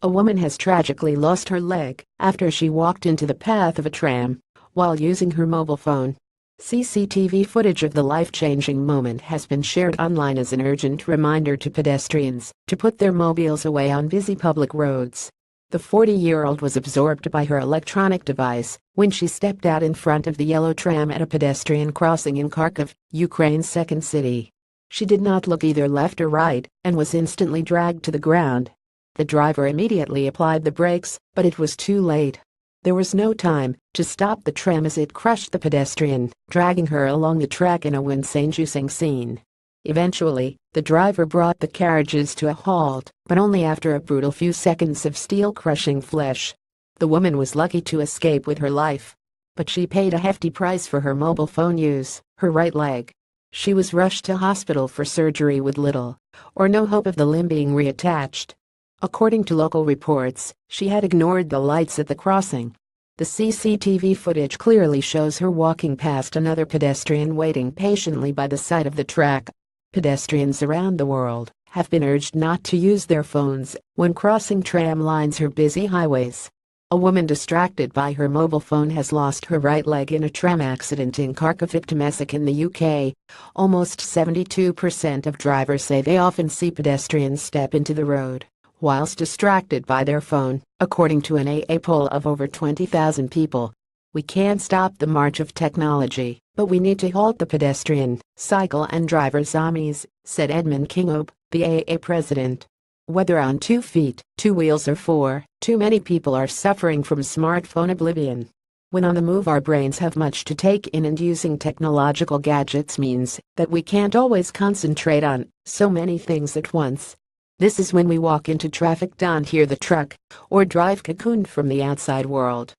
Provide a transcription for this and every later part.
A woman has tragically lost her leg after she walked into the path of a tram while using her mobile phone. CCTV footage of the life-changing moment has been shared online as an urgent reminder to pedestrians to put their mobiles away on busy public roads. The 40-year-old was absorbed by her electronic device when she stepped out in front of the yellow tram at a pedestrian crossing in Kharkiv, Ukraine's second city. She did not look either left or right and was instantly dragged to the ground. The driver immediately applied the brakes, but it was too late. There was no time to stop the tram as it crushed the pedestrian, dragging her along the track in a wincing scene. Eventually, the driver brought the carriages to a halt, but only after a brutal few seconds of steel-crushing flesh. The woman was lucky to escape with her life, but she paid a hefty price for her mobile phone use, her right leg. She was rushed to hospital for surgery with little or no hope of the limb being reattached. According to local reports, she had ignored the lights at the crossing. The CCTV footage clearly shows her walking past another pedestrian waiting patiently by the side of the track. Pedestrians around the world have been urged not to use their phones when crossing tram lines or busy highways. A woman distracted by her mobile phone has lost her right leg in a tram accident in Kharkiv in the UK. Almost 72% of drivers say they often see pedestrians step into the road whilst distracted by their phone, according to an AA poll of over 20,000 people. We can't stop the march of technology, but we need to halt the pedestrian, cycle and driver zombies, said Edmund Kingob, the AA president. Whether on 2 feet, 2 wheels or 4, too many people are suffering from smartphone oblivion. When on the move, our brains have much to take in, and using technological gadgets means that we can't always concentrate on so many things at once. This is when we walk into traffic, don't hear the truck, or drive cocooned from the outside world.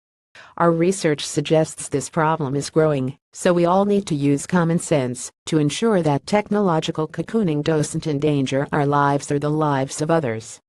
Our research suggests this problem is growing, so we all need to use common sense to ensure that technological cocooning doesn't endanger our lives or the lives of others.